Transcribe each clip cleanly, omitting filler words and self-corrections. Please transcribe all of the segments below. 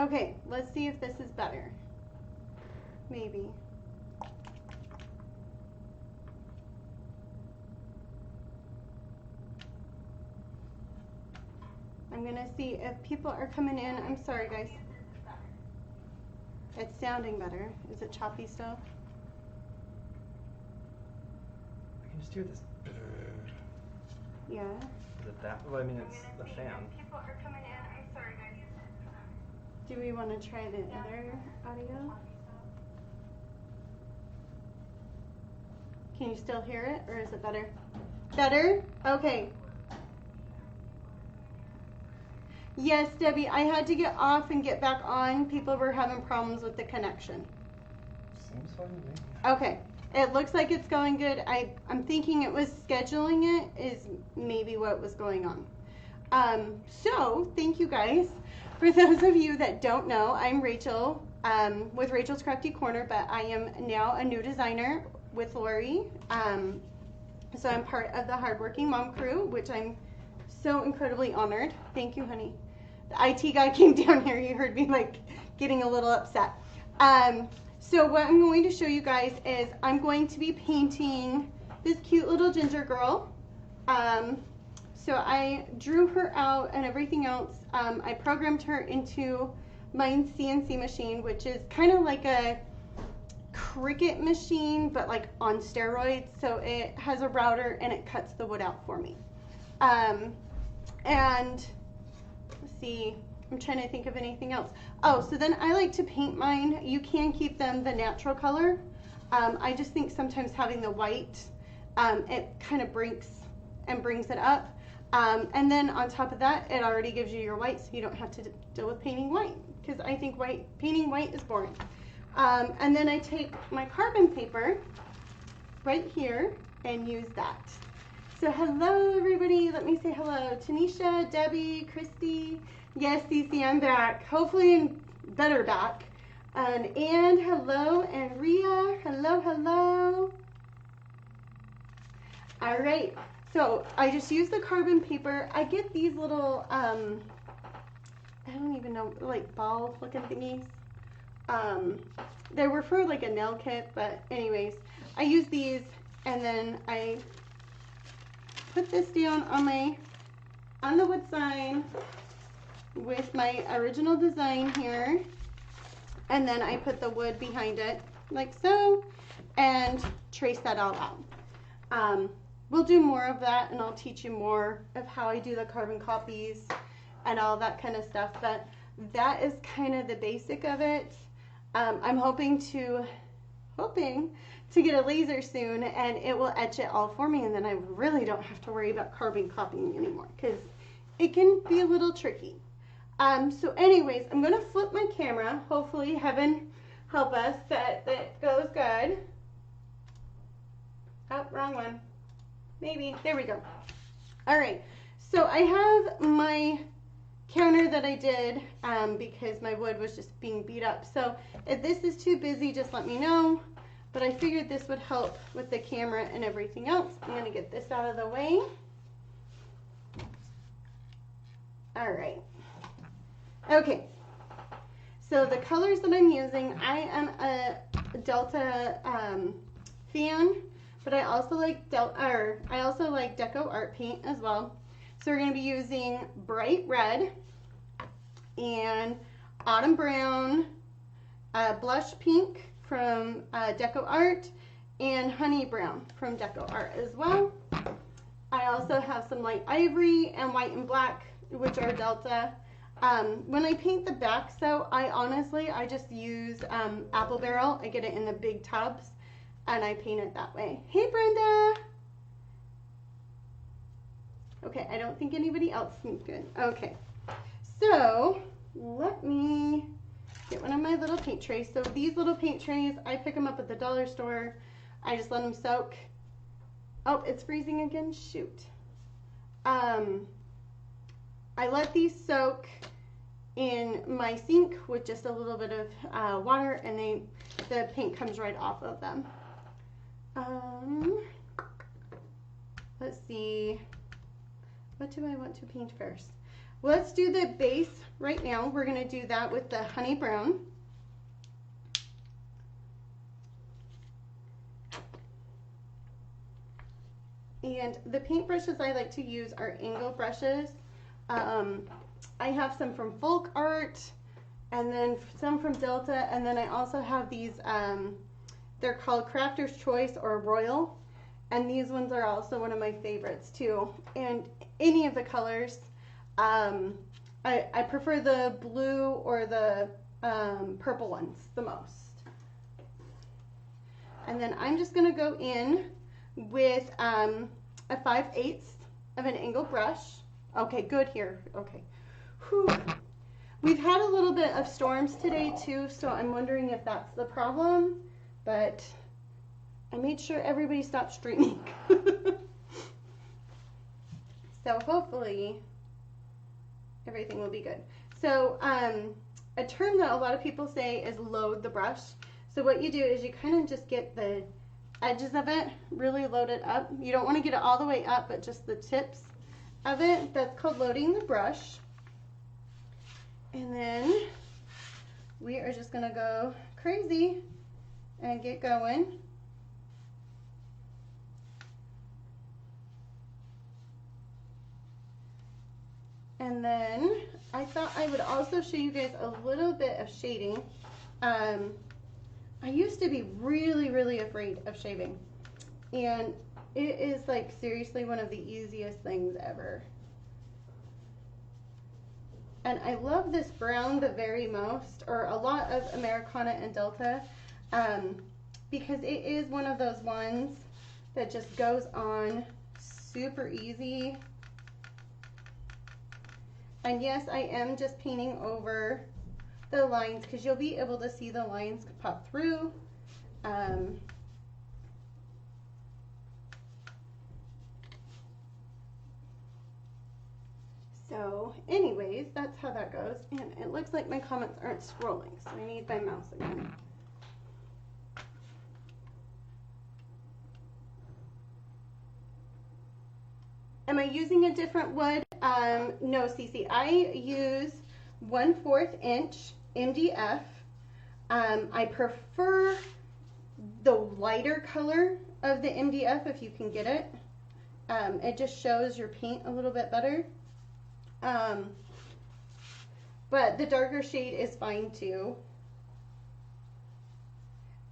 Okay, let's see if this is better. Maybe. I'm gonna see if people are coming in. I'm sorry, guys. It's sounding better. Is it choppy still? I can just hear this. Yeah. Is it that? Well, I mean, it's the fan. People are coming in. I'm sorry, guys. Do we want to try the other audio? Can you still hear it, or is it better? Better? Okay. Yes, Debbie, I had to get off and get back on. People were having problems with the connection. Seems fine to me. Okay. It looks like it's going good. I'm thinking it was scheduling it is maybe what was going on. So thank you guys. For those of you that don't know, I'm Rachel with Rachel's Crafty Corner, but I am now a new designer with Lori. So I'm part of the Hardworking Mom crew, which I'm so incredibly honored. Thank you, honey. The IT guy came down here. He heard me like getting a little upset. So what I'm going to show you guys is I'm going to be painting this cute little ginger girl. So I drew her out and everything else. I programmed her into my CNC machine, which is kind of like a Cricut machine, but like on steroids. So it has a router and it cuts the wood out for me. And let's see, I'm trying to think of anything else. Oh, so then I like to paint mine. You can keep them the natural color. I just think sometimes having the white, it kind of brings it up. And then on top of that, it already gives you your white, so you don't have to deal with painting white, because I think painting white is boring. And then I take my carbon paper right here and use that. So hello everybody, let me say hello. Tanisha, Debbie, Christy. Yes, Cece, I'm back. Hopefully I'm better back. And hello, and Ria, hello, hello. All right, so I just use the carbon paper. I get these little, I don't even know, like ball looking thingies. They were for like a nail kit, but anyways, I use these and then I put this down on the wood sign with my original design here, and then I put the wood behind it like so and trace that all out. We'll do more of that, and I'll teach you more of how I do the carbon copies and all that kind of stuff, but that is kind of the basic of it. I'm hoping to get a laser soon, and it will etch it all for me, and then I really don't have to worry about carbon copying anymore, because it can be a little tricky. So anyways, I'm going to flip my camera. Hopefully, heaven help us that it goes good. Oh, wrong one. Maybe. There we go. All right. So I have my counter that I did because my wood was just being beat up. So if this is too busy, just let me know. But I figured this would help with the camera and everything else. I'm going to get this out of the way. All right. Okay. So the colors that I'm using, I am a Delta fan, but I also like Deco Art paint as well. So we're going to be using bright red and autumn brown, blush pink from Deco Art, and honey brown from Deco Art as well. I also have some light ivory and white and black, which are Delta. When I paint the backs though, I just use apple barrel. I get it in the big tubs and I paint it that way. Hey Brenda! Okay, I don't think anybody else seems good. Okay, so let me get one of my little paint trays. So these little paint trays, I pick them up at the dollar store. I just let them soak. Oh, it's freezing again, shoot. I let these soak in my sink with just a little bit of water, and the paint comes right off of them. Let's see, what do I want to paint first? Let's do the base right now. We're going to do that with the honey brown. And the paintbrushes I like to use are angle brushes. I have some from Folk Art, and then some from Delta, and then I also have these, they're called Crafter's Choice or Royal, and these ones are also one of my favorites too. And any of the colors, I prefer the blue or the purple ones the most. And then I'm just going to go in with a 5/8 of an angle brush. Okay, good here. Okay. Whew. We've had a little bit of storms today too, so I'm wondering if that's the problem, but I made sure everybody stopped streaming. So hopefully everything will be good. So a term that a lot of people say is load the brush. So what you do is you kind of just get the edges of it really loaded up. You don't want to get it all the way up, but just the tips of it. That's called loading the brush. And then we are just going to go crazy and get going. And then I thought I would also show you guys a little bit of shading. I used to be really afraid of shaving, and it is like seriously one of the easiest things ever. And I love this brown the very most, or a lot of Americana and Delta, because it is one of those ones that just goes on super easy. And yes, I am just painting over the lines because you'll be able to see the lines pop through. So anyways, that's how that goes. And it looks like my comments aren't scrolling, so I need my mouse again. Am I using a different wood? No, Cece. I use 1/4 inch MDF. I prefer the lighter color of the MDF if you can get it. It just shows your paint a little bit better. But the darker shade is fine too.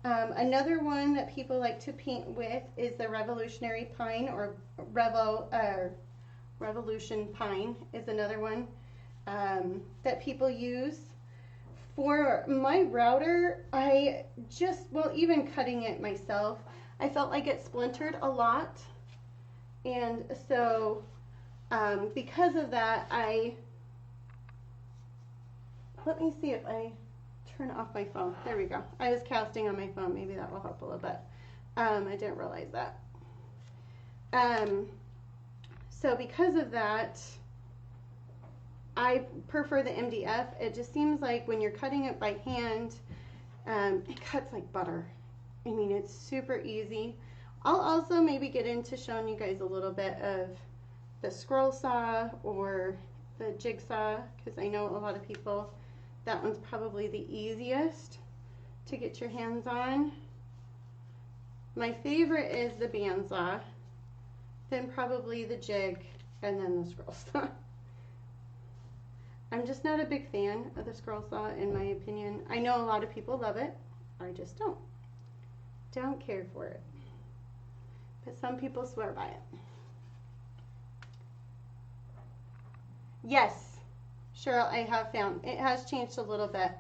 Another one that people like to paint with is the Revolutionary Pine, or Revolution Pine is another one that people use. For my router, even cutting it myself, I felt like it splintered a lot. And so because of that, let me see if I turn off my phone. There we go. I was casting on my phone. Maybe that will help a little bit. I didn't realize that. So because of that, I prefer the MDF. It just seems like when you're cutting it by hand, it cuts like butter. I mean, it's super easy. I'll also maybe get into showing you guys a little bit of the scroll saw or the jigsaw, because I know a lot of people, that one's probably the easiest to get your hands on. My favorite is the bandsaw, then probably the jig, and then the scroll saw. I'm just not a big fan of the scroll saw, in my opinion. I know a lot of people love it. I just don't care for it. But some people swear by it. Yes, Cheryl, I have found it has changed a little bit.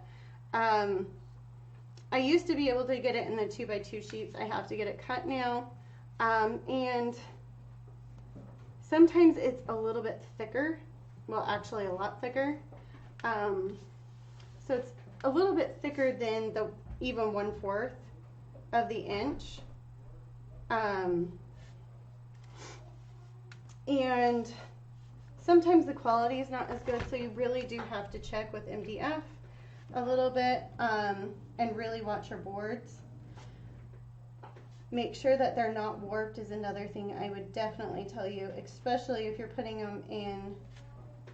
I used to be able to get it in the 2x2 sheets. I have to get it cut now. And sometimes it's a little bit thicker. Well, actually a lot thicker. So it's a little bit thicker than the even 1/4 of the inch. And sometimes the quality is not as good, so you really do have to check with MDF a little bit, and really watch your boards. Make sure that they're not warped is another thing I would definitely tell you, especially if you're putting them in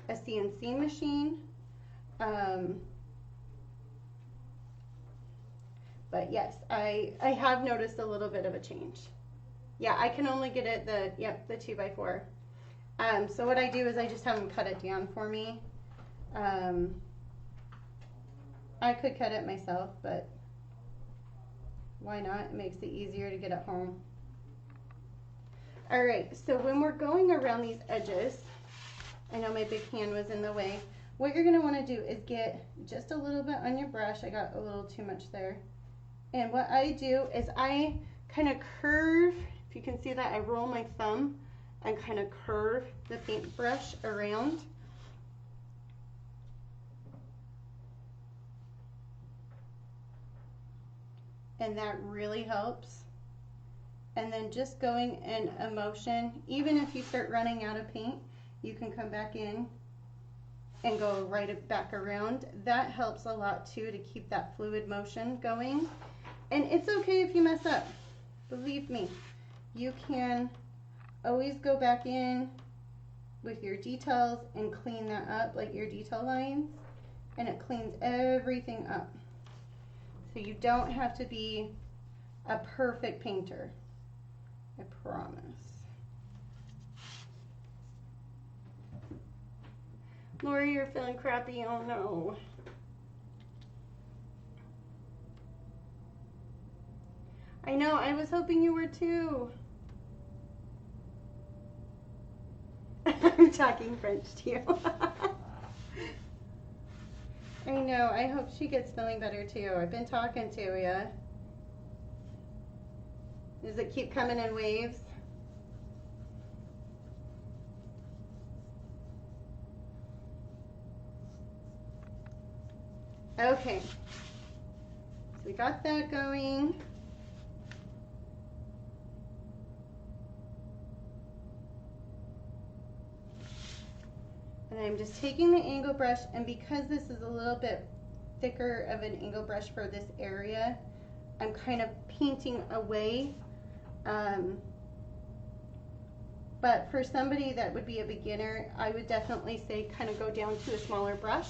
a CNC machine. But yes, I have noticed a little bit of a change. Yeah, I can only get it the 2x4. So what I do is I just have them cut it down for me. I could cut it myself, but why not? It makes it easier to get it home. All right, so when we're going around these edges, I know my big hand was in the way. What you're gonna wanna do is get just a little bit on your brush. I got a little too much there. And what I do is I kind of curve, if you can see that, I roll my thumb and kind of curve the paintbrush around. And that really helps. And then just going in a motion, even if you start running out of paint, you can come back in and go right back around. That helps a lot too, to keep that fluid motion going. And it's okay if you mess up. Believe me, you can always go back in with your details and clean that up, like your detail lines, and it cleans everything up. So you don't have to be a perfect painter, I promise. Lori, you're feeling crappy, oh no. I know, I was hoping you were too. I'm talking French to you. I know, I hope she gets feeling better too. I've been talking to you. Does it keep coming in waves? Okay, so we got that going. And I'm just taking the angle brush, and because this is a little bit thicker of an angle brush for this area, I'm kind of painting away. But for somebody that would be a beginner, I would definitely say kind of go down to a smaller brush.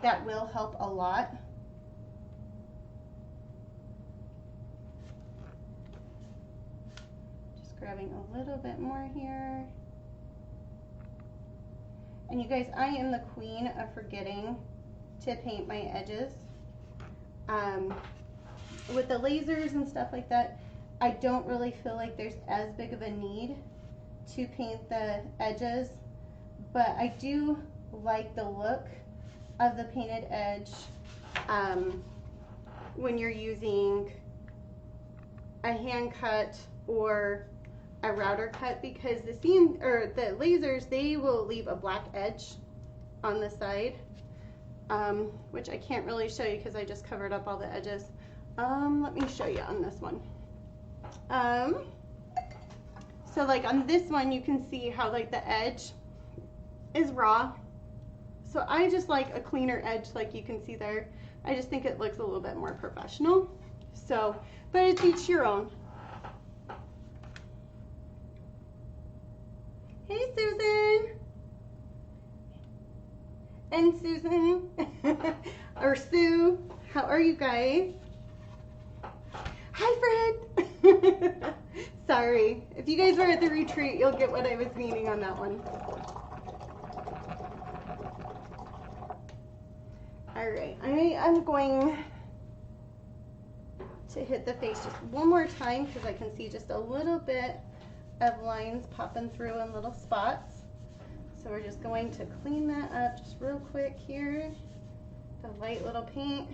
That will help a lot. Just grabbing a little bit more here. And you guys, I am the queen of forgetting to paint my edges. With the lasers and stuff like that, I don't really feel like there's as big of a need to paint the edges, but I do like the look of the painted edge when you're using a hand cut or a router cut, because the lasers, they will leave a black edge on the side, which I can't really show you because I just covered up all the edges. Let me show you on this one. So like on this one, you can see how like the edge is raw. So I just like a cleaner edge, like you can see there. I just think it looks a little bit more professional. So, but it's each your own. Hey, Susan. And Susan. Or Sue. How are you guys? Hi, Fred. Sorry. If you guys were at the retreat, you'll get what I was meaning on that one. All right. I am going to hit the face just one more time because I can see just a little bit of lines popping through in little spots. So we're just going to clean that up just real quick here. The light little paint.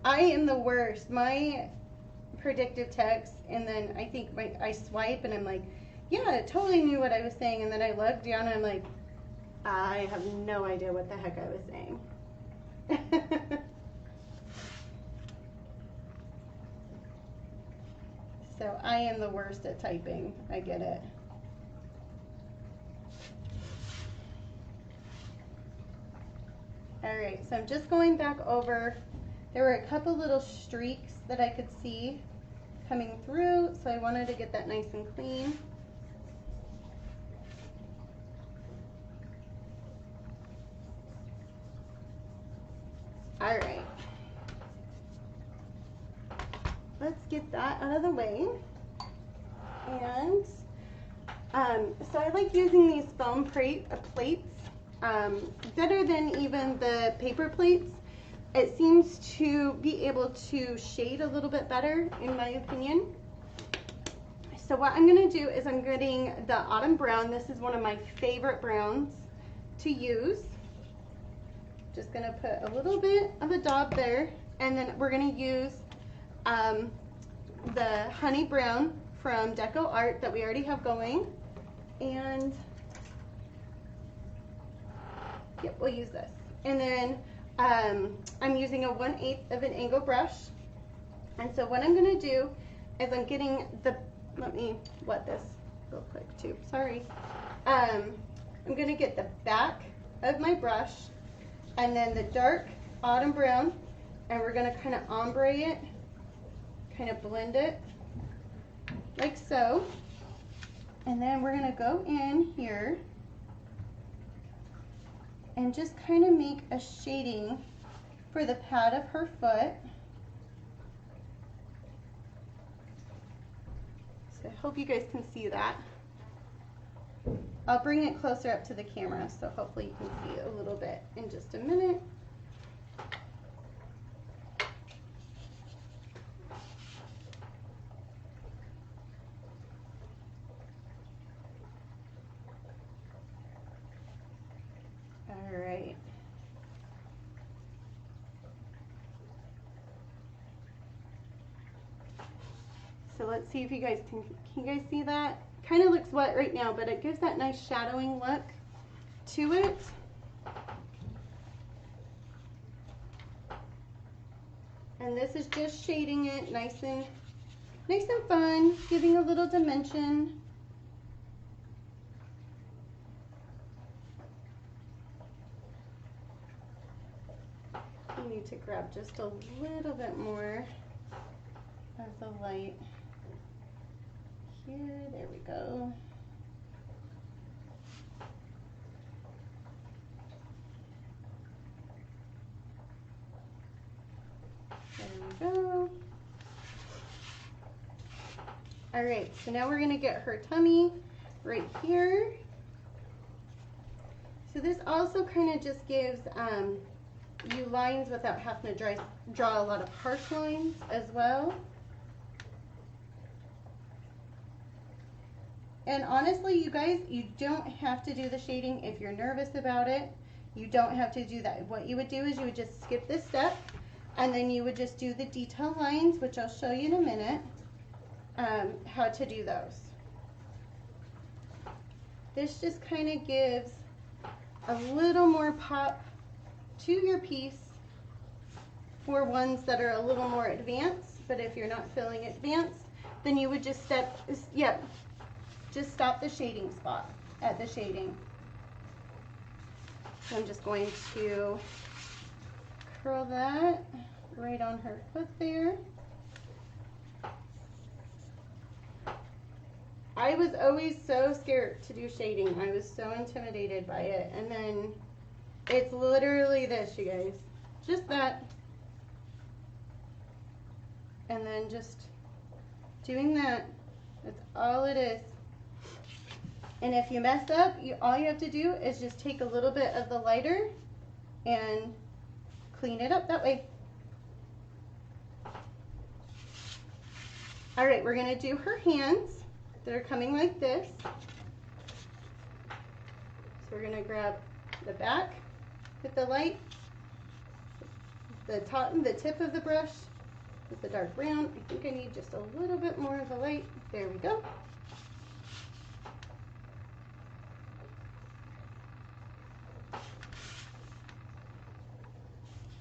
I am the worst. My predictive text, and then I think I swipe and I'm like, yeah, I totally knew what I was saying, and then I look down and I'm like, I have no idea what the heck I was saying. So I am the worst at typing. I get it. All right, so I'm just going back over. There were a couple little streaks that I could see coming through, so I wanted to get that nice and clean. All right, let's get that out of the way. And so I like using these foam plates better than even the paper plates. It seems to be able to shade a little bit better, in my opinion. So what I'm going to do is I'm getting the Autumn Brown. This is one of my favorite browns to use. Just going to put a little bit of a daub there, and then we're going to use the Honey Brown from Deco Art that we already have going, and yep, we'll use this. And then I'm using a 1/8 of an angle brush, and so what I'm going to do is I'm getting the, let me wet this real quick too, sorry. I'm going to get the back of my brush and then the dark Autumn Brown, and we're going to kind of ombre it, kind of blend it like so, and then we're going to go in here and just kind of make a shading for the pad of her foot. So I hope you guys can see that. I'll bring it closer up to the camera, so hopefully you can see a little bit in just a minute. All right. So let's see if you guys can you guys see that? Kind of looks wet right now, but it gives that nice shadowing look to it. And this is just shading it nice and fun, giving a little dimension. You need to grab just a little bit more of the light here. There we go. There we go. All right, so now we're gonna get her tummy right here. So this also kind of just gives you lines without having to draw a lot of harsh lines as well. And honestly, you guys, you don't have to do the shading if you're nervous about it. You don't have to do that. What you would do is you would just skip this step, and then you would just do the detail lines, which I'll show you in a minute how to do those. This just kind of gives a little more pop to your piece for ones that are a little more advanced. But if you're not feeling advanced, then you would just just stop the shading spot at the shading. So I'm just going to curl that right on her foot there. I was always so scared to do shading. I was so intimidated by it. And then it's literally this, you guys. Just that. And then just doing that. That's all it is. And if you mess up, all you have to do is just take a little bit of the lighter and clean it up that way. All right, we're gonna do her hands that are coming like this. So we're gonna grab the back with the light, the tip of the brush with the dark brown. I think I need just a little bit more of the light. There we go.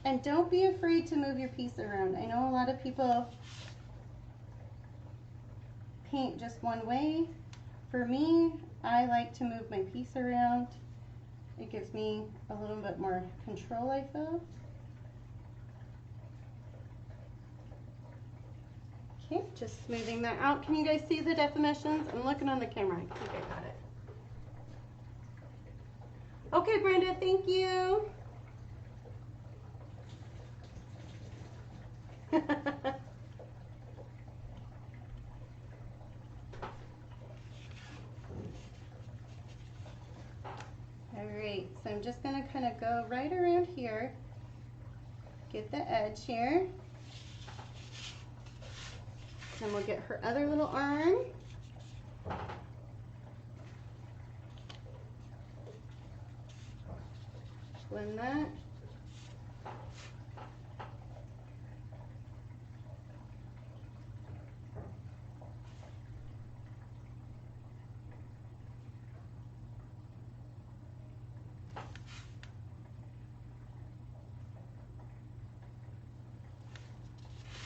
And don't be afraid to move your piece around. I know a lot of people paint just one way. For me, I like to move my piece around It gives me a little bit more control, I feel. Okay, just smoothing that out. Can you guys see the definitions? I'm looking on the camera. I think I got it. Okay, Brenda, thank you. All right, so I'm just gonna kind of go right around here, get the edge here. Then we'll get her other little arm. Blend that.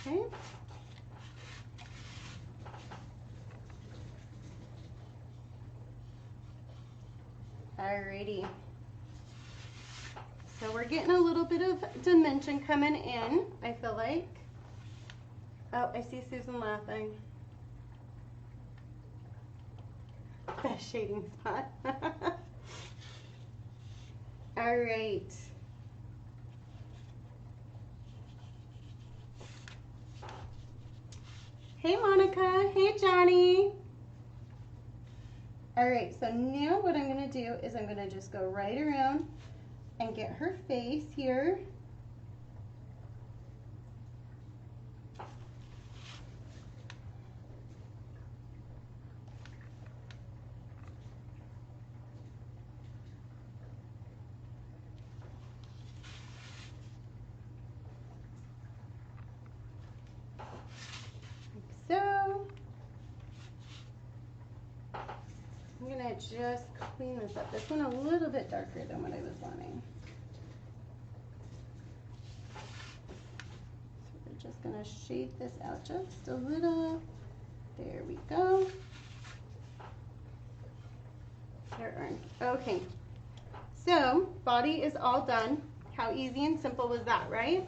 Okay. Alrighty. So we're getting a little bit of dimension coming in, I feel like. Oh, I see Susan laughing. Best shading spot. All right. Hey, Monica. Hey, Johnny. All right, so now what I'm gonna do is I'm gonna just go right around and get her face here. Like so. I'm gonna just clean this up. This one a little bit darker than what I was wanting. So we're just gonna shade this out just a little. There we go. There are, okay. So, body is all done. How easy and simple was that, right?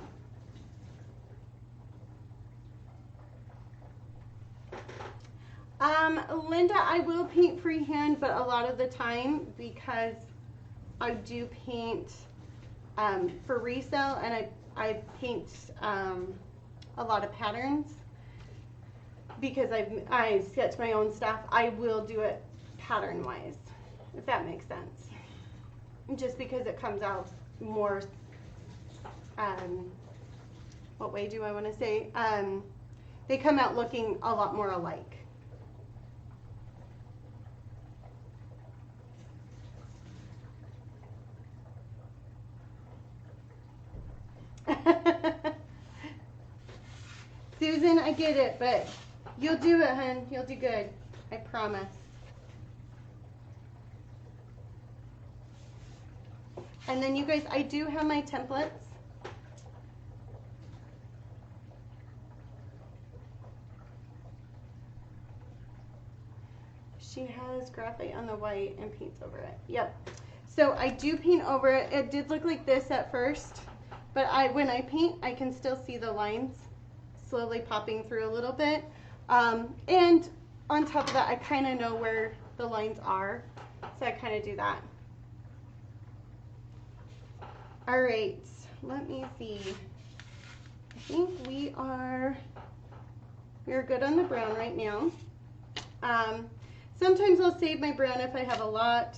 Linda, I will paint freehand, but a lot of the time, because I do paint for resale, and I paint a lot of patterns, because I sketch my own stuff, I will do it pattern-wise, if that makes sense. Just because it comes out more, what way do I want to say? They come out looking a lot more alike. Susan, I get it, but you'll do it, hun. You'll do good. I promise. And then you guys, I do have my templates. She has graphite on the white and paints over it. Yep. So I do paint over it. It did look like this at first, but when I paint, I can still see the lines slowly popping through a little bit. And on top of that, I kind of know where the lines are, so I kind of do that. All right, let me see. I think we are good on the brown right now. Sometimes I'll save my brown if I have a lot.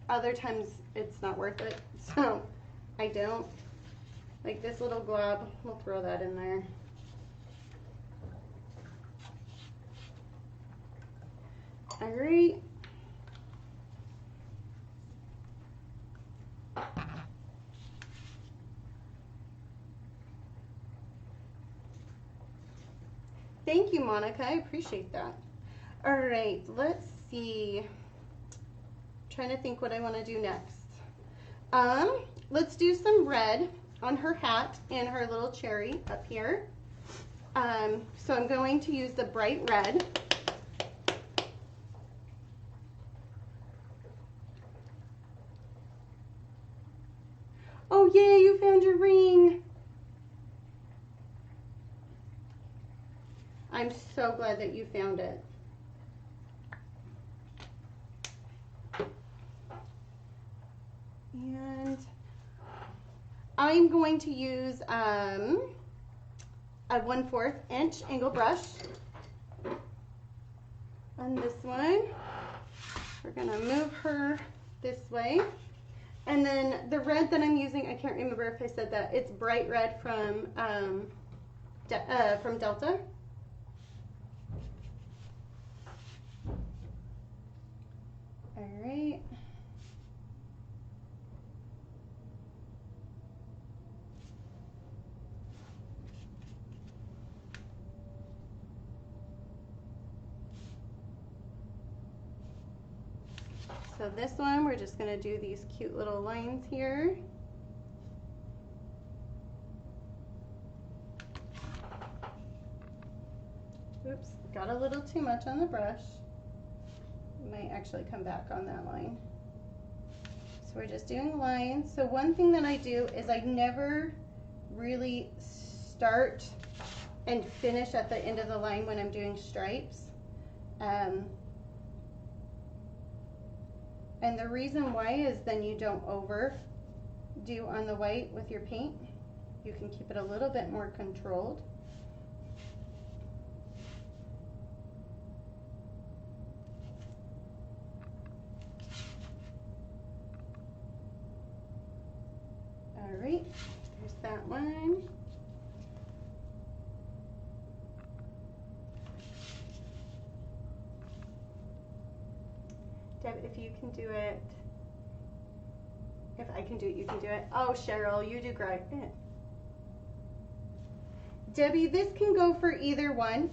Other times it's not worth it, so I don't. Like this little glob, we'll throw that in there. All right. Thank you, Monica. I appreciate that. All right, let's see. I'm trying to think what I want to do next. Let's do some red on her hat and her little cherry up here. So I'm going to use the bright red. Oh, yay, you found your ring. I'm so glad that you found it. And I'm going to use a 1/4 inch angle brush on this one. We're gonna move her this way. And then the red that I'm using, I can't remember if I said that, it's bright red from Delta. All right. So this one, we're just gonna do these cute little lines here. Oops, got a little too much on the brush. Might actually come back on that line. So we're just doing lines. So one thing that I do is I never really start and finish at the end of the line when I'm doing stripes. And the reason why is then you don't overdo on the white with your paint. You can keep it a little bit more controlled. All right, there's that one. Deb, if you can do it, if I can do it, you can do it. Oh, Cheryl, you do great. Debbie, this can go for either one.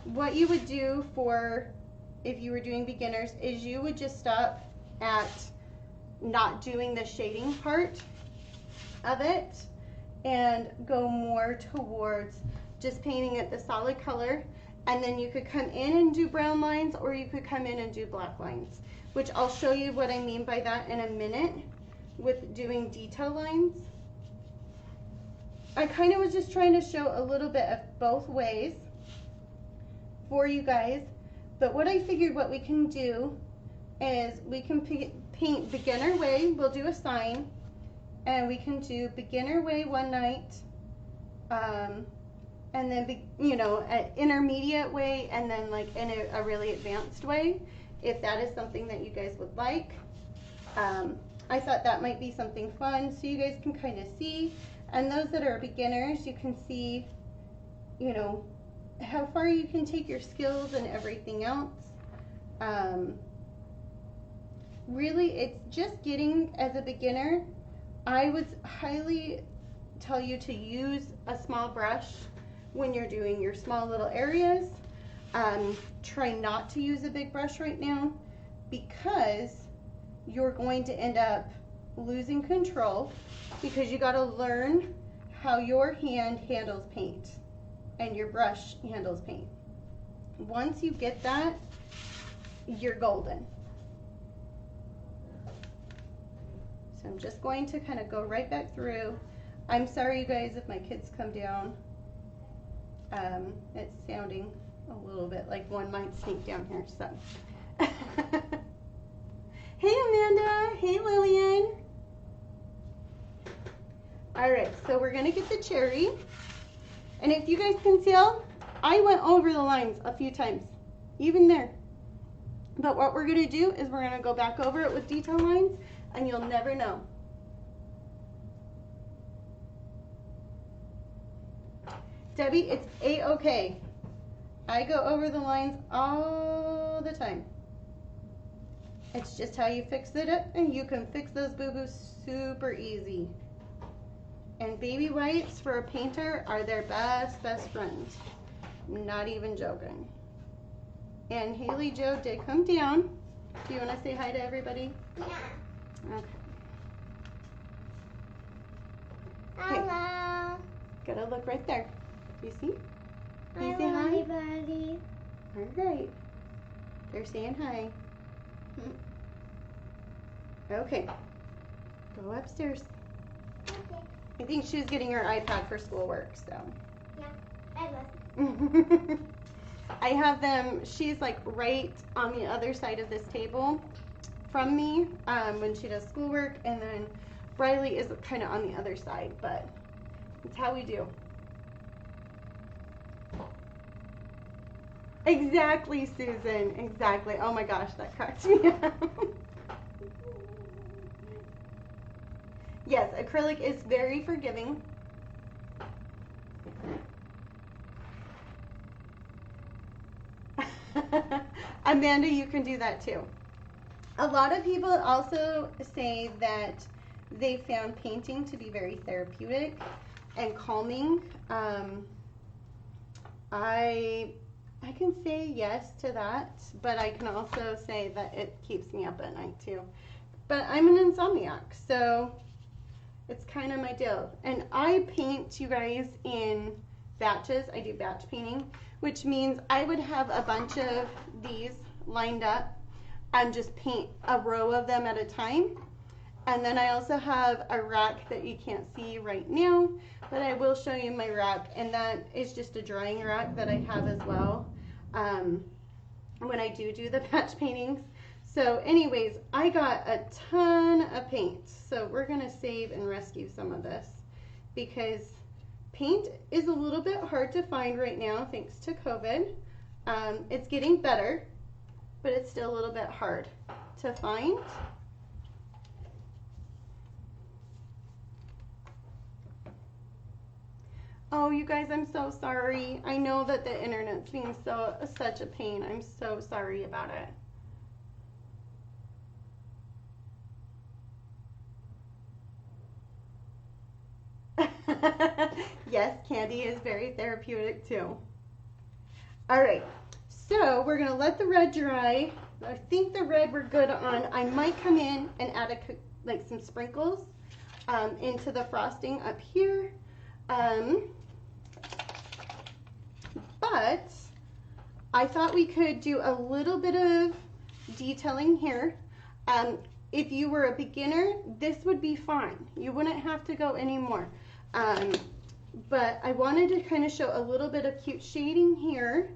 What you would do for, if you were doing beginners, is you would just stop at not doing the shading part of it and go more towards just painting it the solid color. And then you could come in and do brown lines, or you could come in and do black lines, which I'll show you what I mean by that in a minute with doing detail lines. I kind of was just trying to show a little bit of both ways for you guys. But what I figured what we can do is we can paint beginner way. We'll do a sign, and we can do beginner way one night. And then, you know, an intermediate way, and then like in a really advanced way, if that is something that you guys would like. I thought that might be something fun so you guys can kind of see. And those that are beginners, you can see, you know, how far you can take your skills and everything else. Really, it's just getting, as a beginner, I would highly tell you to use a small brush when you're doing your small little areas. Try not to use a big brush right now, because you're going to end up losing control, because you got to learn how your hand handles paint and your brush handles paint. Once you get that, you're golden. So I'm just going to kind of go right back through. I'm sorry, you guys, if my kids come down. It's sounding a little bit like one might sneak down here, so. Hey, Amanda. Hey, Lillian. All right, so we're gonna get the cherry. And if you guys can tell, I went over the lines a few times, even there. But what we're gonna do is we're gonna go back over it with detail lines, and you'll never know. Debbie, it's A-okay. I go over the lines all the time. It's just how you fix it up, and you can fix those boo-boos super easy. And baby wipes for a painter are their best friends. Not even joking. And Haley Jo did come down. Do you want to say hi to everybody? Yeah. Okay. Hello. Gotta look right there. You see? Can you say Hello, hi? everybody. All right. They're saying hi. Okay. Go upstairs. Okay. I think she was getting her iPad for schoolwork, so. Yeah, I was. I have them, she's like right on the other side of this table from me when she does schoolwork, and then Riley is kind of on the other side, but it's how we do. Exactly, Susan, exactly. Oh my gosh, that cracked me up. Yes, acrylic is very forgiving. Amanda, you can do that too. A lot of people also say that they found painting to be very therapeutic and calming. I can say yes to that, but I can also say that it keeps me up at night too. But I'm an insomniac, so it's kind of my deal. And I paint, you guys, in batches. I do batch painting, which means I would have a bunch of these lined up and just paint a row of them at a time. And then I also have a rack that you can't see right now, but I will show you my rack, and that is just a drying rack that I have as well when I do the batch paintings. So anyways, I got a ton of paint, so we're gonna save and rescue some of this because paint is a little bit hard to find right now thanks to COVID. It's getting better, but it's still a little bit hard to find. Oh, you guys, I'm so sorry. I know that the internet's being such a pain. I'm so sorry about it. Yes, candy is very therapeutic too. All right, so we're gonna let the red dry. I think the red we're good on. I might come in and add like some sprinkles into the frosting up here. But I thought we could do a little bit of detailing here. If you were a beginner, this would be fine. You wouldn't have to go anymore. But I wanted to kind of show a little bit of cute shading here.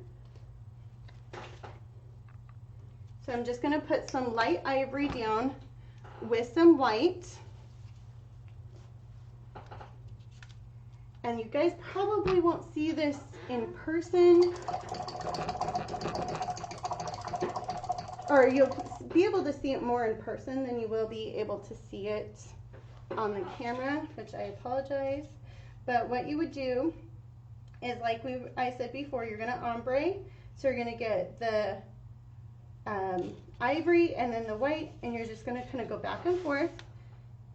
So I'm just going to put some light ivory down with some white. And you guys probably won't see this in person, or you'll be able to see it more in person than you will be able to see it on the camera, which I apologize. But what you would do is, like I said before, you're going to ombre. So you're going to get the ivory and then the white, and you're just going to kind of go back and forth.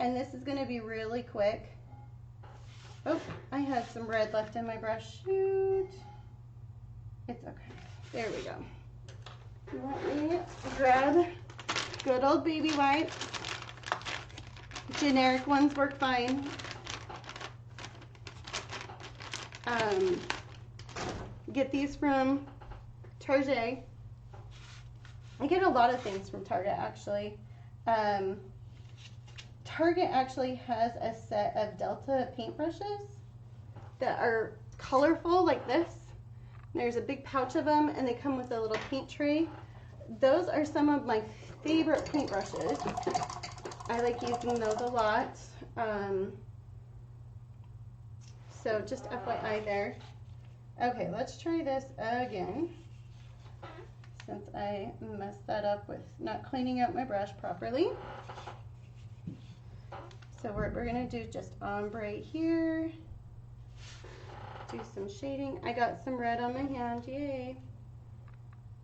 And this is going to be really quick. Oh, I had some red left in my brush. Shoot. It's okay. There we go. Let me grab good old baby wipes. Generic ones work fine. Get these from Target. I get a lot of things from Target, actually. Target actually has a set of Delta paintbrushes that are colorful like this. There's a big pouch of them, and they come with a little paint tray. Those are some of my favorite paintbrushes. I like using those a lot. So just FYI there. Okay, let's try this again, since I messed that up with not cleaning out my brush properly. So what we're gonna do is just ombre here, do some shading. I got some red on my hand, yay.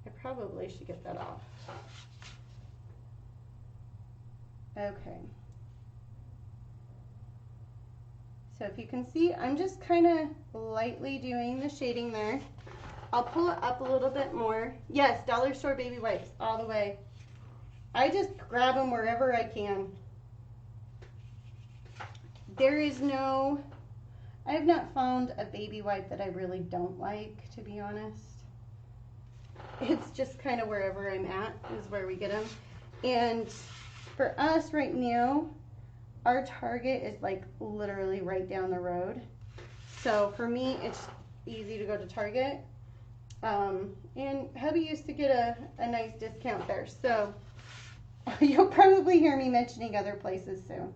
I probably should get that off. Okay. So if you can see, I'm just kind of lightly doing the shading there. I'll pull it up a little bit more. Yes, dollar store baby wipes, all the way. I just grab them wherever I can. There is no, I have not found a baby wipe that I really don't like, to be honest. It's just kind of wherever I'm at is where we get them. And for us right now, our Target is like literally right down the road. So for me, it's easy to go to Target. And hubby used to get a nice discount there. So you'll probably hear me mentioning other places soon.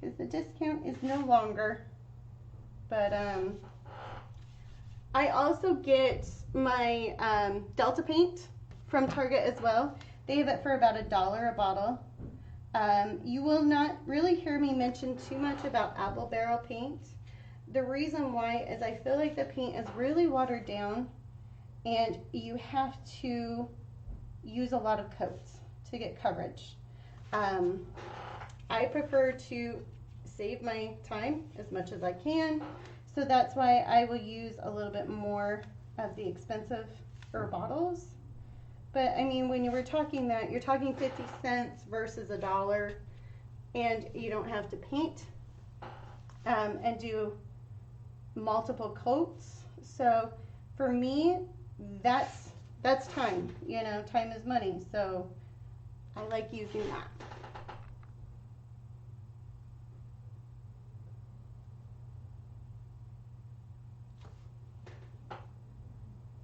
Because the discount is no longer. But I also get my Delta paint from Target as well. They have it for about $1 a bottle. You will not really hear me mention too much about apple barrel paint. The reason why is I feel like the paint is really watered down and you have to use a lot of coats to get coverage. I prefer to save my time as much as I can, so that's why I will use a little bit more of the expensive bottles. But I mean, when you were talking that, you're talking 50 cents versus $1, and you don't have to paint and do multiple coats. So for me, that's time. You know, time is money. So I like using that.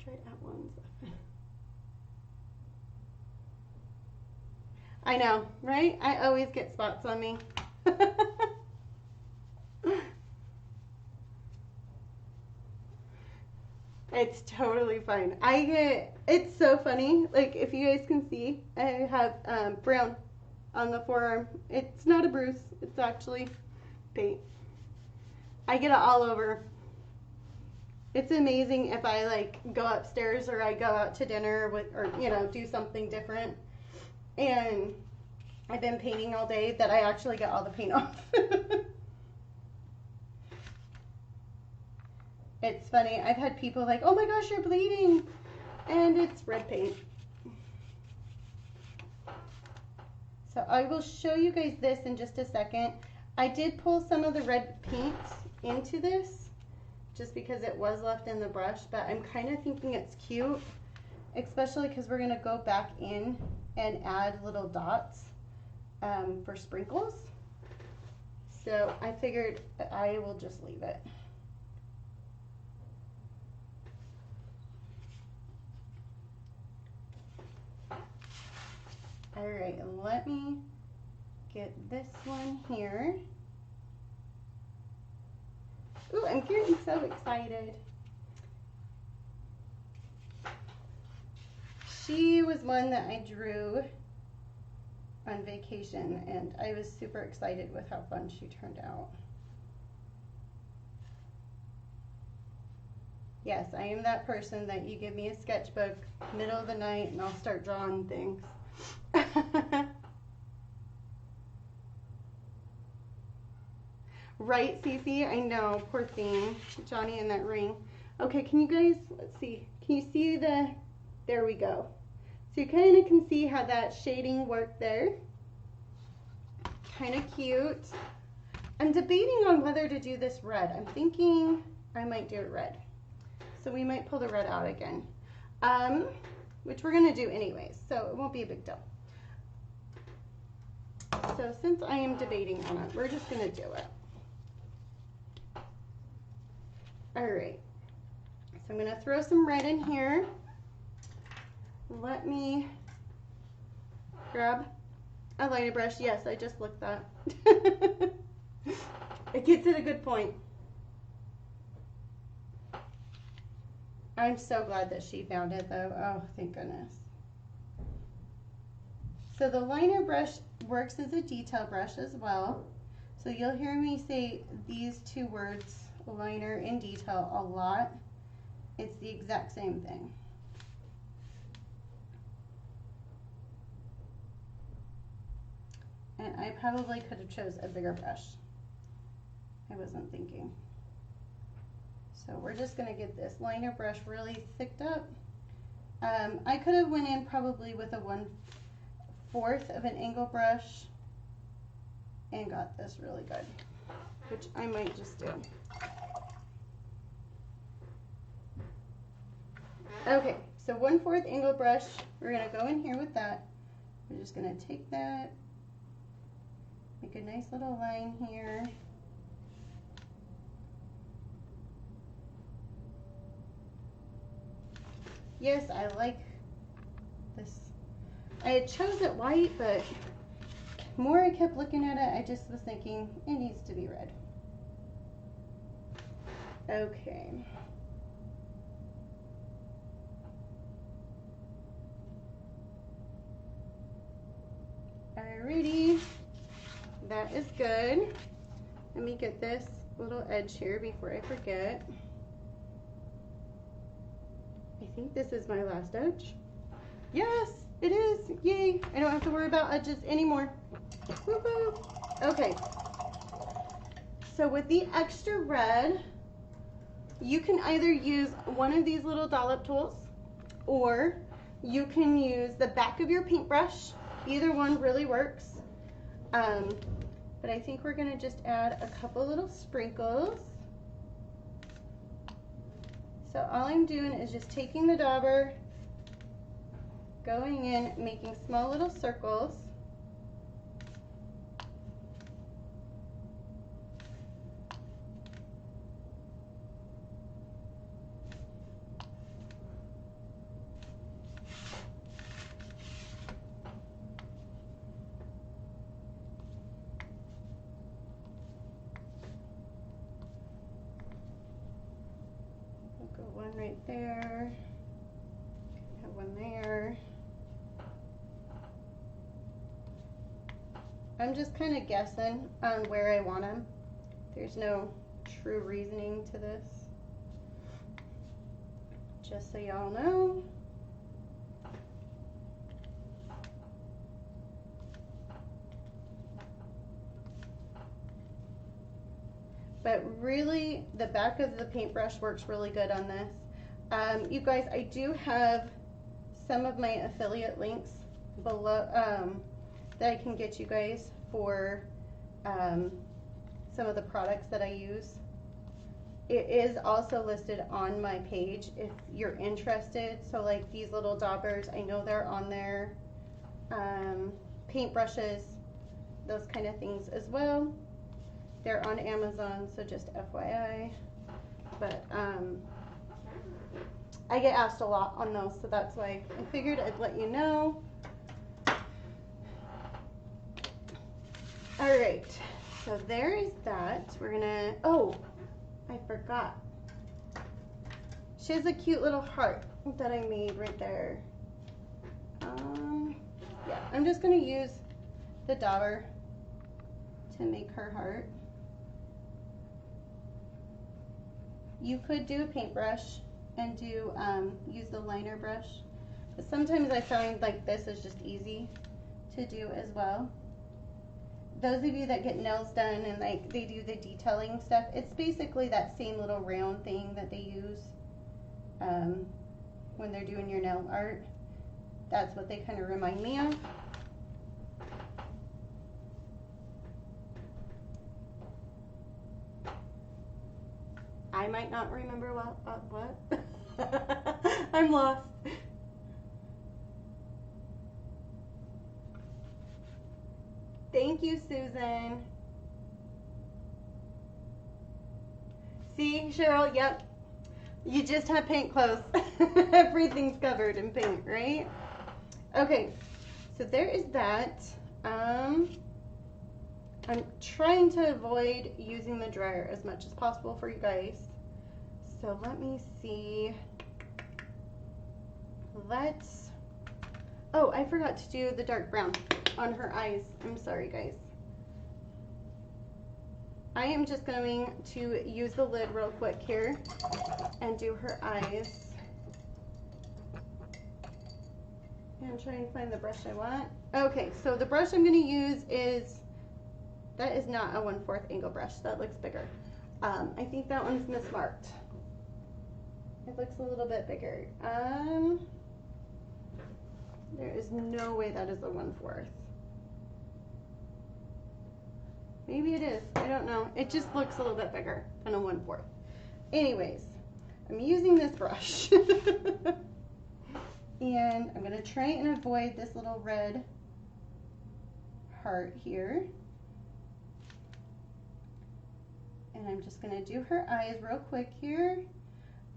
Try that one. I know, right? I always get spots on me. It's totally fine. It's so funny. Like, if you guys can see, I have brown on the forearm. It's not a bruise. It's actually paint. I get it all over. It's amazing if I, like, go upstairs or I go out to dinner or, you know, do something different. And I've been painting all day that I actually get all the paint off. It's funny. I've had people like, oh my gosh, you're bleeding. And it's red paint. So I will show you guys this in just a second. I did pull some of the red paint into this just because it was left in the brush, but I'm kind of thinking it's cute, especially because we're going to go back in and add little dots for sprinkles. So I figured I will just leave it. All right, let me get this one here. Ooh, I'm getting so excited. She was one that I drew on vacation, and I was super excited with how fun she turned out. Yes, I am that person that you give me a sketchbook middle of the night and I'll start drawing things. Right, Cece? I know, poor thing. Johnny in that ring. Okay, can you guys, let's see. Can you see there we go. So you kind of can see how that shading worked there. Kind of cute. I'm debating on whether to do this red. I'm thinking I might do it red. So we might pull the red out again. Which we're going to do anyways, so it won't be a big deal. So since I am debating on it, we're just going to do it. All right. So I'm going to throw some red in here. Let me grab a liner brush. Yes, I just looked that. It gets at a good point. I'm so glad that she found it though. Oh, thank goodness. So the liner brush works as a detail brush as well. So you'll hear me say these two words, liner and detail, a lot. It's the exact same thing. And I probably could have chose a bigger brush. I wasn't thinking. So we're just going to get this liner brush really thicked up. I could have went in probably with a 1/4 of an angle brush and got this really good, which I might just do. Okay, so 1/4 angle brush, we're going to go in here with that. We're just going to take that, make make a nice little line here. Yes, I like this. I had chose it white, but the more I kept looking at it, I just was thinking it needs to be red. Okay. Alrighty, that is good. Let me get this little edge here before I forget. I think this is my last edge. Yes, it is. Yay. I don't have to worry about edges anymore. Woohoo. Okay. So with the extra red, you can either use one of these little dollop tools, or you can use the back of your paintbrush. Either one really works. But I think we're gonna just add a couple little sprinkles. So all I'm doing is just taking the dauber, going in, making small little circles. One right there, have one there. I'm just kind of guessing on where I want them. There's no true reasoning to this. Just so y'all know. But really, the back of the paintbrush works really good on this. You guys, I do have some of my affiliate links below that I can get you guys for some of the products that I use. It is also listed on my page if you're interested. So like these little daubers, I know they're on there. Paintbrushes, those kind of things as well. They're on Amazon, so just FYI. But I get asked a lot on those, so that's why I figured I'd let you know. All right, so there is that. We're gonna, oh, I forgot. She has a cute little heart that I made right there. Yeah, I'm just gonna use the dauber to make her heart. You could do a paintbrush and do use the liner brush, but sometimes I find like this is just easy to do as well. Those of you that get nails done and like they do the detailing stuff, it's basically that same little round thing that they use when they're doing your nail art. That's what they kind of remind me of. I might not remember what? I'm lost. Thank you, Susan. See, Cheryl, yep. You just have paint clothes. Everything's covered in paint, right? Okay, so there is that. I'm trying to avoid using the dryer as much as possible for you guys. So let me see. Oh, I forgot to do the dark brown on her eyes. I'm sorry, guys. I am just going to use the lid real quick here and do her eyes. And try and find the brush I want. Okay, so the brush I'm going to use is, that is not a 1/4 angle brush. That looks bigger. I think that one's mismarked. It looks a little bit bigger. There is no way that is a 1/4. Maybe it is. I don't know. It just looks a little bit bigger than a 1/4. Anyways, I'm using this brush. And I'm going to try and avoid this little red heart here. And I'm just going to do her eyes real quick here.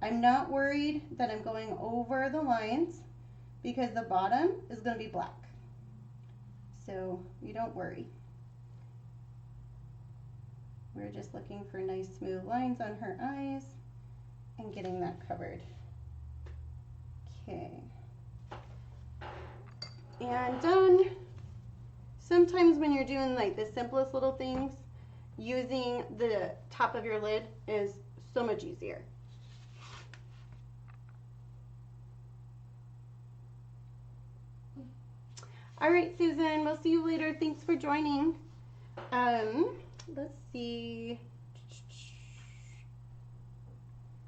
I'm not worried that I'm going over the lines because the bottom is going to be black. So you don't worry. We're just looking for nice smooth lines on her eyes and getting that covered. Okay. And done. Sometimes when you're doing like the simplest little things, using the top of your lid is so much easier. All right, Susan, we'll see you later. Thanks for joining. Let's see.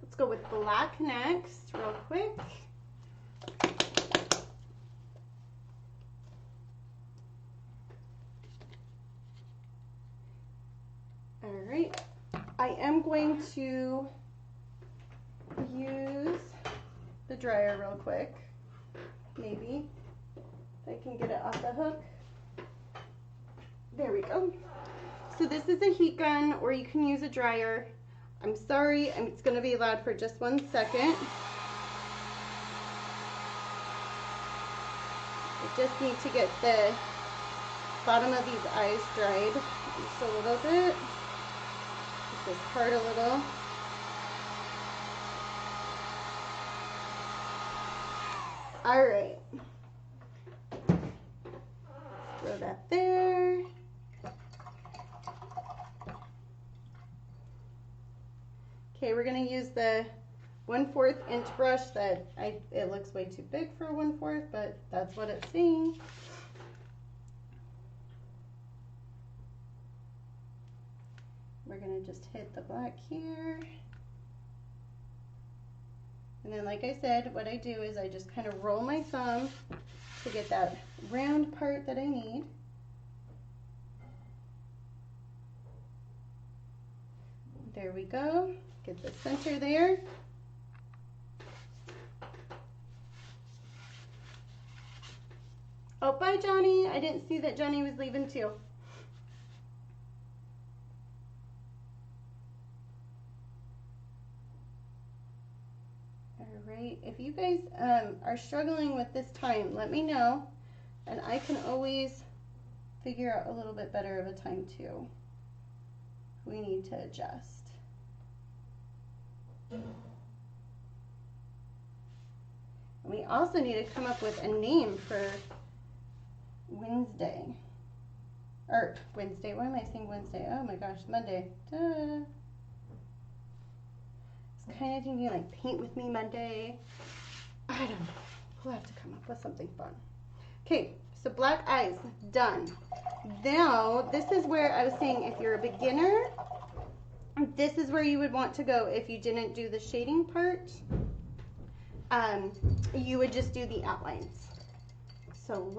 Let's go with black next, real quick. All right, I am going to use the dryer real quick, maybe, if I can get it off the hook. There we go. So this is a heat gun, or you can use a dryer. I'm sorry, it's going to be loud for just 1 second. I just need to get the bottom of these eyes dried just a little bit. This is hard a little. All right. Throw that there. Okay, we're going to use the 1/4 inch brush that it looks way too big for 1/4, but that's what it's saying. We're going to just hit the black here. And then, like I said, what I do is I just kind of roll my thumb to get that round part that I need. There we go. Get the center there. Oh, bye, Johnny. I didn't see that Johnny was leaving too. All right. If you guys are struggling with this time, let me know, and I can always figure out a little bit better of a time too. We need to adjust. We also need to come up with a name for Wednesday. Or Wednesday, why am I saying Wednesday? Oh my gosh, Monday. Duh. I was kind of thinking like Paint With Me Monday. I don't know. We'll have to come up with something fun. Okay, so black eyes, done. Now, this is where I was saying if you're a beginner, this is where you would want to go if you didn't do the shading part. You would just do the outlines. So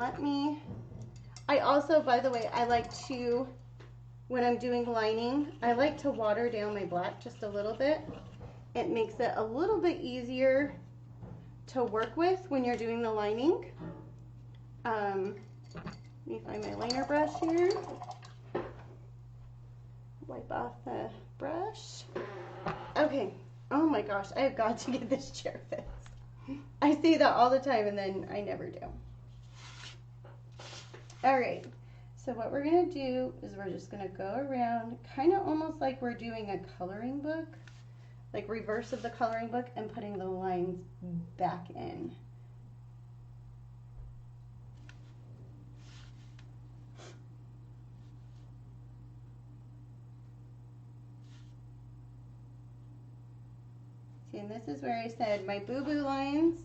I also, by the way, I like to, when I'm doing lining, I like to water down my black just a little bit. It makes it a little bit easier to work with when you're doing the lining. Let me find my liner brush here. Wipe off the brush. Okay. Oh my gosh, I have got to get this chair fixed. I say that all the time and then I never do. All right. So what we're going to do is we're just going to go around kind of almost like we're doing a coloring book, like reverse of the coloring book, and putting the lines back in. See, and this is where I said my boo-boo lines,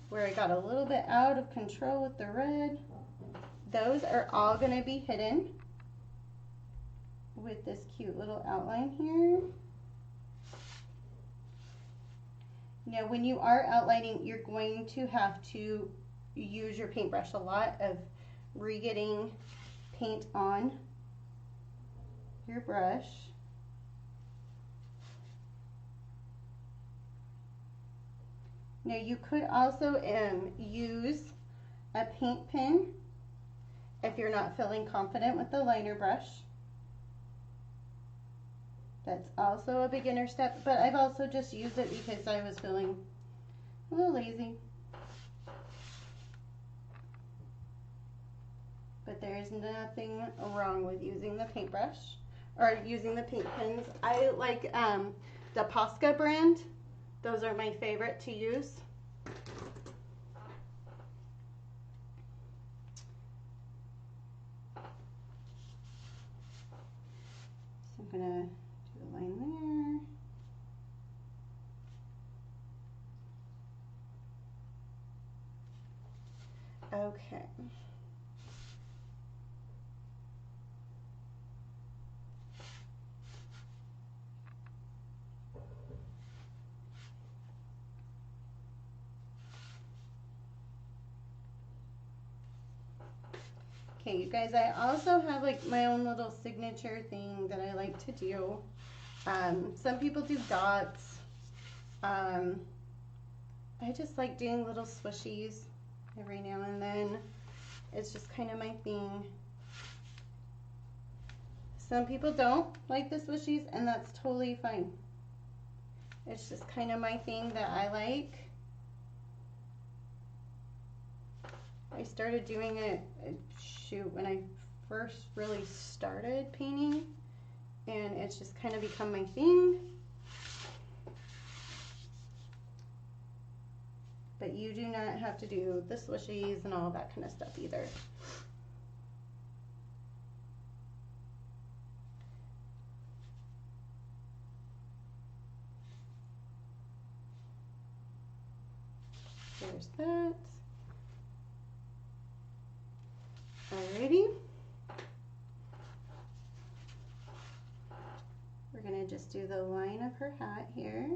where I got a little bit out of control with the red. Those are all going to be hidden with this cute little outline here. Now, when you are outlining, you're going to have to use your paintbrush a lot of re-getting paint on your brush. Now, you could also use a paint pen if you're not feeling confident with the liner brush. That's also a beginner step, but I've also just used it because I was feeling a little lazy. But there is nothing wrong with using the paintbrush or using the paint pens. I like the Posca brand. Those are my favorite to use. So I'm gonna do a line there. Okay. Okay, you guys, I also have like my own little signature thing that I like to do. Some people do dots. I just like doing little swishies every now and then. It's just kind of my thing. Some people don't like the swishies, and that's totally fine. It's just kind of my thing that I like. I started doing it, shoot, when I first really started painting, and it's just kind of become my thing. But you do not have to do the swishies and all that kind of stuff either. There's that. Alrighty. We're gonna just do the line of her hat here.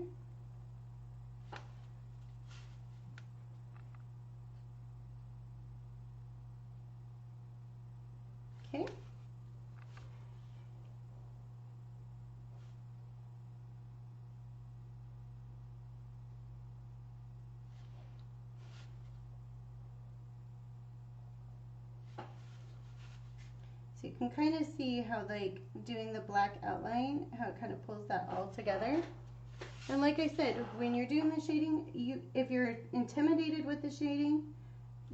Okay. So you can kind of see how, like, doing the black outline, how it kind of pulls that all together. And like I said, when you're doing the shading, if you're intimidated with the shading,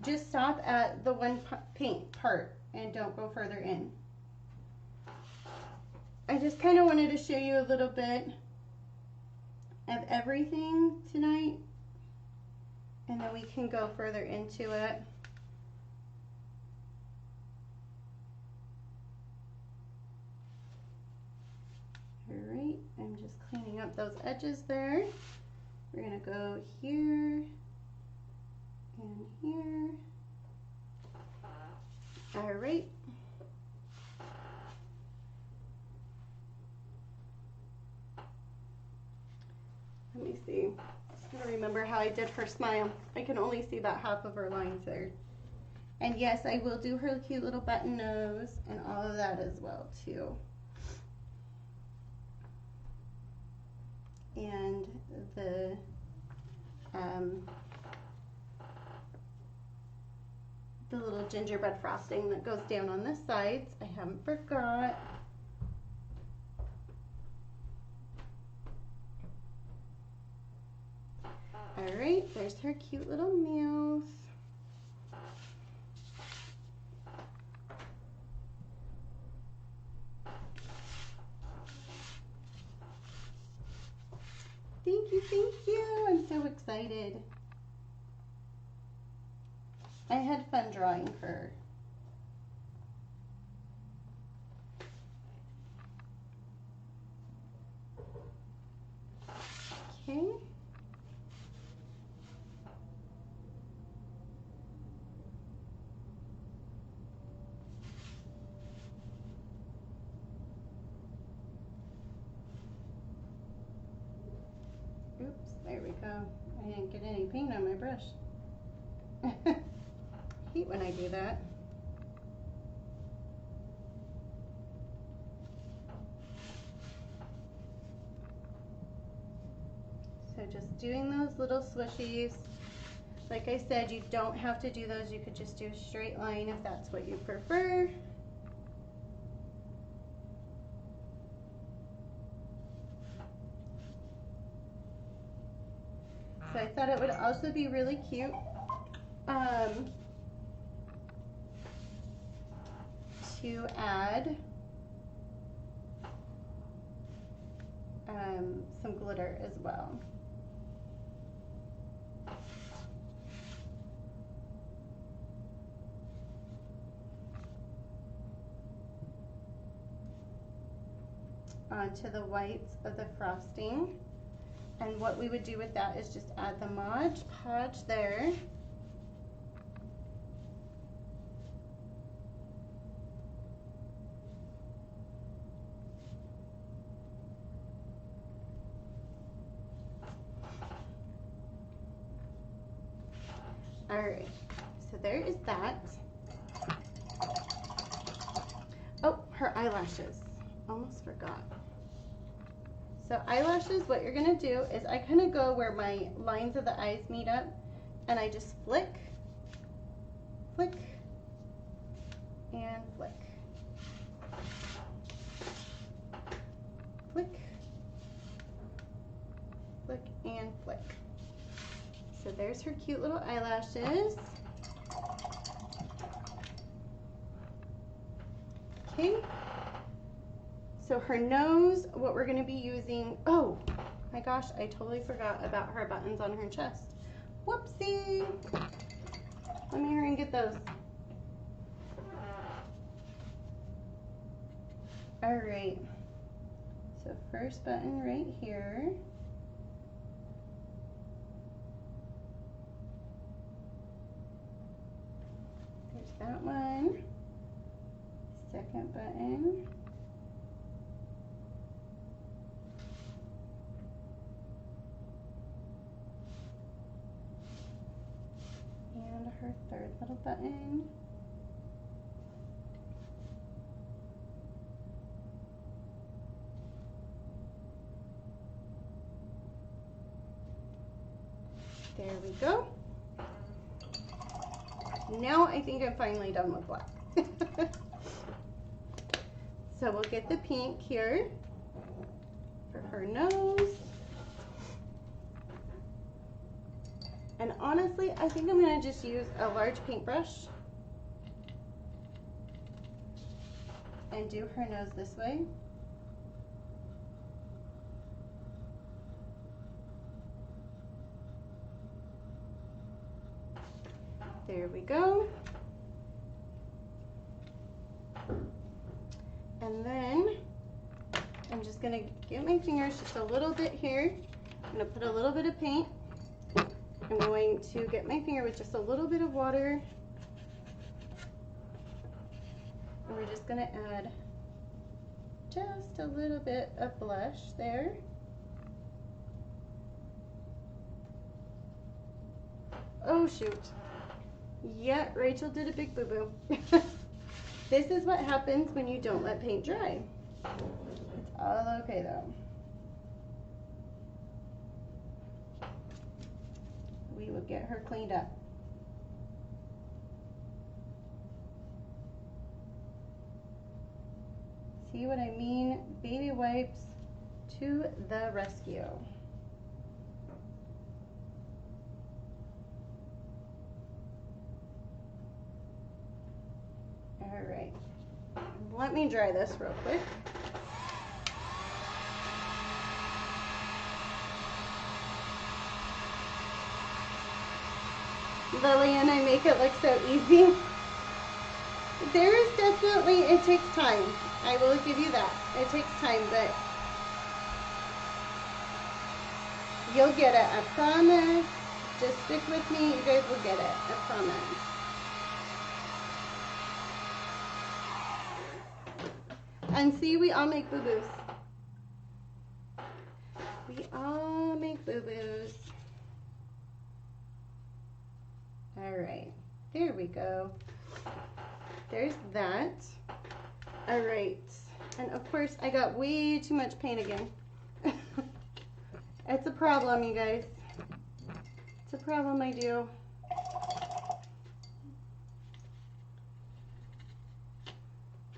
just stop at the one paint part and don't go further in. I just kind of wanted to show you a little bit of everything tonight, and then we can go further into it. Alright, I'm just cleaning up those edges there. We're going to go here and here. Alright. Let me see. I don't remember how I did her smile. I can only see about half of her lines there. And yes, I will do her cute little button nose and all of that as well too. And the little gingerbread frosting that goes down on the sides. I haven't forgot. Alright, there's her cute little mouth. Thank you, thank you. I'm so excited. I had fun drawing her. Okay. Oops, there we go. I didn't get any paint on my brush. I hate when I do that. So just doing those little swishies. Like I said, you don't have to do those. You could just do a straight line if that's what you prefer. So I thought it would also be really cute to add some glitter as well. Onto the whites of the frosting. And what we would do with that is just add the Mod Podge there. All right, so there is that. Oh, her eyelashes. Almost forgot. So eyelashes, what you're gonna do is I kind of go where my lines of the eyes meet up, and I just flick, flick, and flick. Flick, flick, and flick. So there's her cute little eyelashes. Okay. So her nose, what we're gonna be using, oh my gosh, I totally forgot about her buttons on her chest. Whoopsie. Let me hurry and get those. All right, so first button right here. There's that one. Second button. And her third little button. There we go. Now I think I'm finally done with black. So we'll get the pink here for her nose. And honestly, I think I'm gonna just use a large paintbrush and do her nose this way. There we go. And then I'm just gonna get my fingers just a little bit here. I'm gonna put a little bit of paint. I'm going to get my finger with just a little bit of water. And we're just gonna add just a little bit of blush there. Oh shoot. Yeah, Rachel did a big boo-boo. This is what happens when you don't let paint dry. It's all okay though. We will get her cleaned up. See what I mean? Baby wipes to the rescue. All right, let me dry this real quick. Lillian, I make it look so easy. There is definitely, it takes time. I will give you that. It takes time, but you'll get it, I promise. Just stick with me, you guys will get it, I promise. And see, we all make boo-boos. We all make boo-boos. All right, there we go. There's that. All right, and of course I got way too much paint again. It's a problem, you guys. It's a problem I do.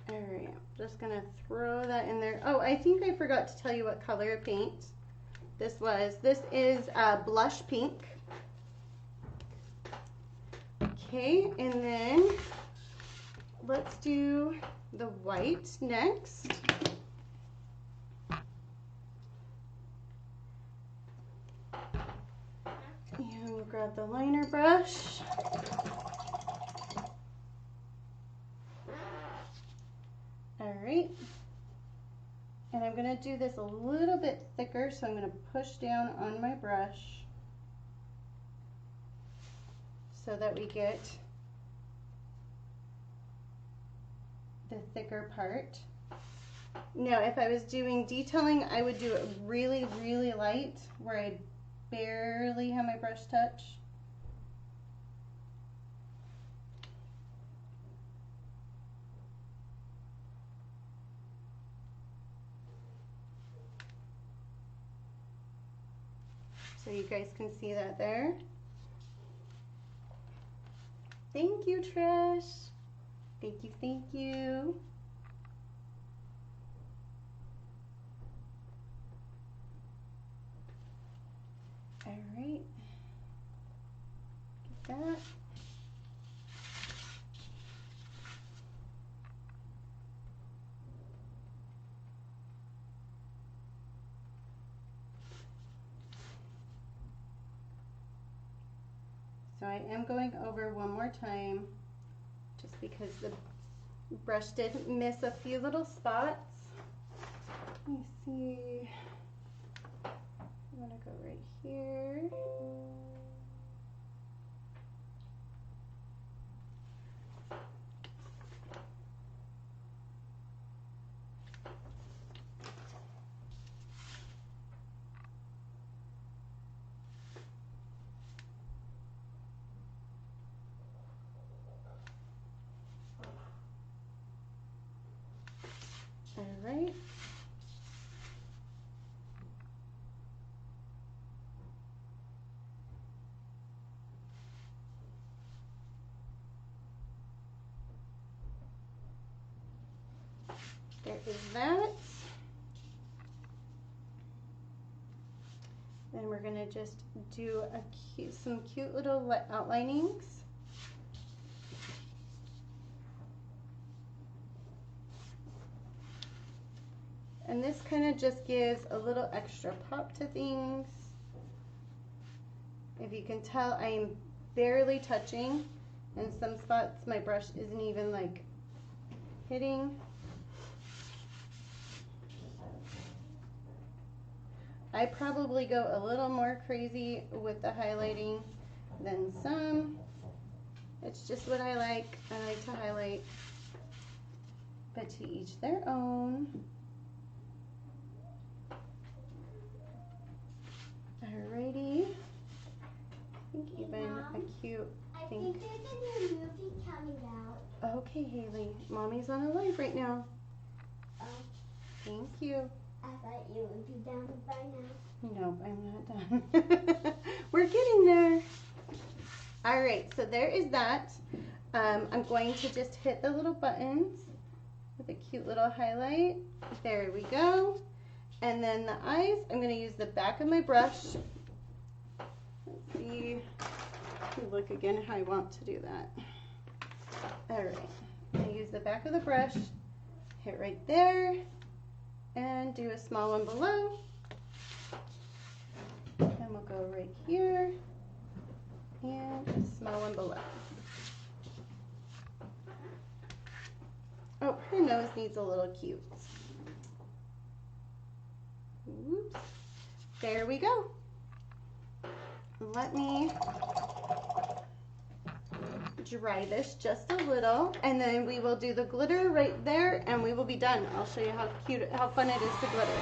All right, I'm just gonna throw that in there. Oh, I think I forgot to tell you what color of paint This is blush pink. Okay, and then let's do the white next. And we'll grab the liner brush. All right. And I'm going to do this a little bit thicker, so I'm going to push down on my brush so that we get the thicker part. Now, if I was doing detailing, I would do it really, really light, where I barely have my brush touch. So you guys can see that there. Thank you, Trish. Thank you, thank you. All right. Get that. So I am going over one more time, just because the brush did miss a few little spots. Let me see. I'm gonna go right here. All right. There is that. Then we're gonna just do some cute little outlinings. And this kind of just gives a little extra pop to things. If you can tell, I'm barely touching. In some spots, my brush isn't even like hitting. I probably go a little more crazy with the highlighting than some. It's just what I like. I like to highlight, but to each their own. Alrighty. I think even a cute think there's a new movie coming out. Okay, Haley. Mommy's on a live right now. Oh. Thank you. I thought you would be done by now. Nope, I'm not done. We're getting there. All right, so there is that. I'm going to just hit the little buttons with a cute little highlight. There we go. And then the eyes, I'm going to use the back of my brush. Let's see. Let me look again how I want to do that. All right, I use the back of the brush, hit right there, and do a small one below. And we'll go right here, and a small one below. Oh, her nose needs a little cute. Oops. There we go. Let me dry this just a little, and then we will do the glitter right there, and we will be done. I'll show you how cute, how fun it is to glitter.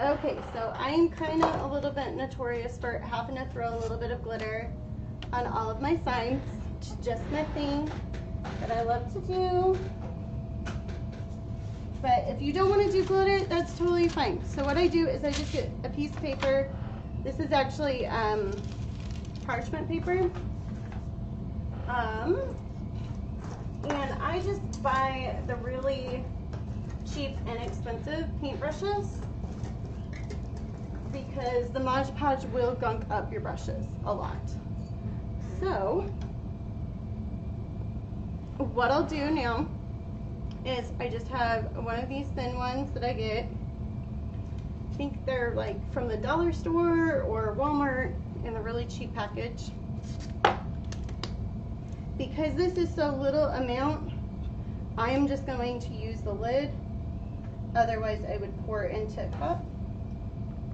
Okay, so I'm kind of a little bit notorious for having to throw a little bit of glitter on all of my signs. It's just my thing that I love to do. But if you don't want to do glitter, that's totally fine. So what I do is I just get a piece of paper. This is actually parchment paper. And I just buy the really cheap and inexpensive paintbrushes because the Mod Podge will gunk up your brushes a lot. So what I'll do now is I just have one of these thin ones that I get. I think they're like from the dollar store or Walmart in a really cheap package. Because this is so little amount, I am just going to use the lid. Otherwise I would pour it into a cup.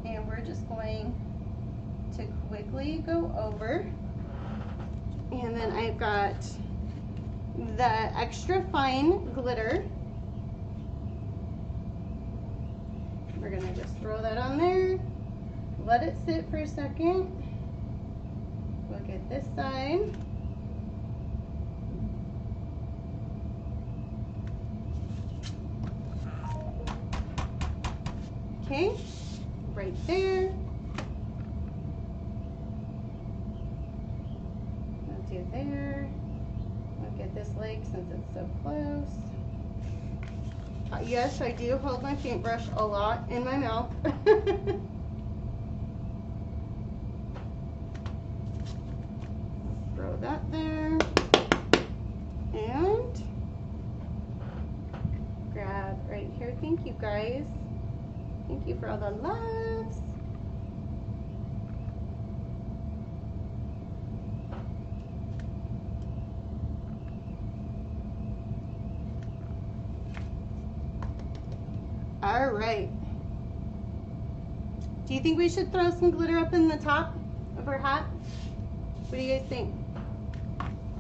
And we're just going to quickly go over. And then I've got the extra fine glitter. We're gonna just throw that on there. Let it sit for a second. We'll get this side. Okay, right there. We'll do there. We'll get this leg since it's so close. Yes, I do hold my paintbrush a lot in my mouth. Throw that there. And grab right here. Thank you guys. Thank you for all the loves. All right. Do you think we should throw some glitter up in the top of her hat? What do you guys think?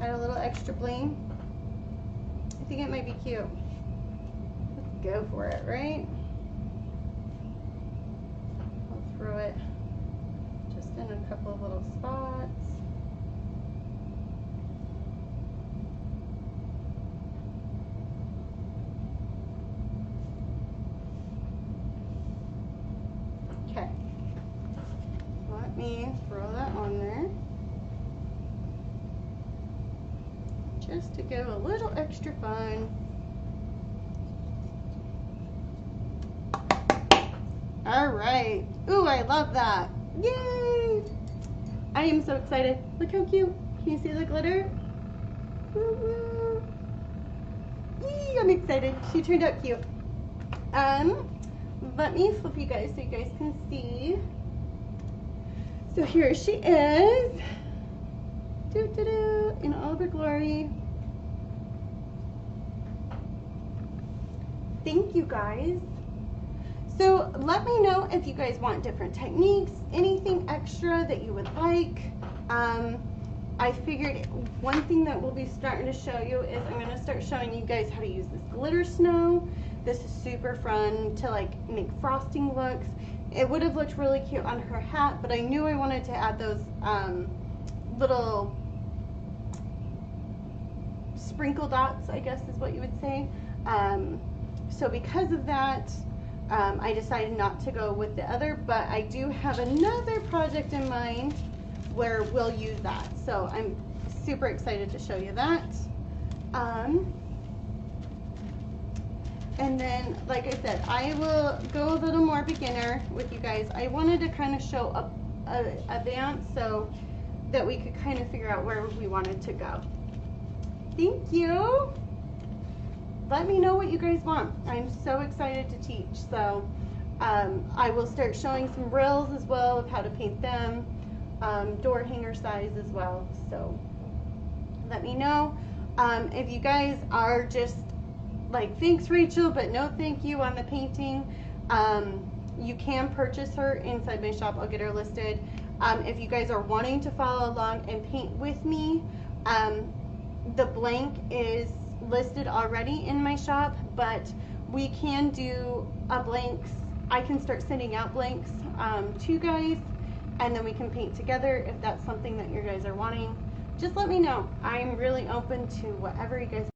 Add a little extra bling. I think it might be cute. Let's go for it, right? I'll throw it just in a couple of little spots. Okay. Let me throw that on there. Just to go a little extra fun. All right. Ooh, I love that. Yay! I am so excited. Look how cute. Can you see the glitter? Woo-woo. Yee, I'm excited. She turned out cute. Let me flip you guys so you guys can see. So here she is. Doo-doo-doo, in all of her glory. Thank you guys. So let me know if you guys want different techniques, anything extra that you would like. I figured one thing that we'll be starting to show you is I'm going to start showing you guys how to use this glitter snow. This is super fun to like make frosting looks. It would have looked really cute on her hat, but I knew I wanted to add those little sprinkle dots, I guess is what you would say. So because of that, I decided not to go with the other, but I do have another project in mind where we'll use that. So I'm super excited to show you that. And then, like I said, I will go a little more beginner with you guys. I wanted to kind of show advance so that we could kind of figure out where we wanted to go. Thank you. Let me know what you guys want. I'm so excited to teach. So I will start showing some reels as well of how to paint them, door hanger size as well. So let me know. If you guys are just like, thanks Rachel, but no thank you on the painting, you can purchase her inside my shop. I'll get her listed. If you guys are wanting to follow along and paint with me, the blank is listed already in my shop, but we can do a blanks I can start sending out blanks to you guys, and then we can paint together if that's something that you guys are wanting. Just let me know. I'm really open to whatever you guys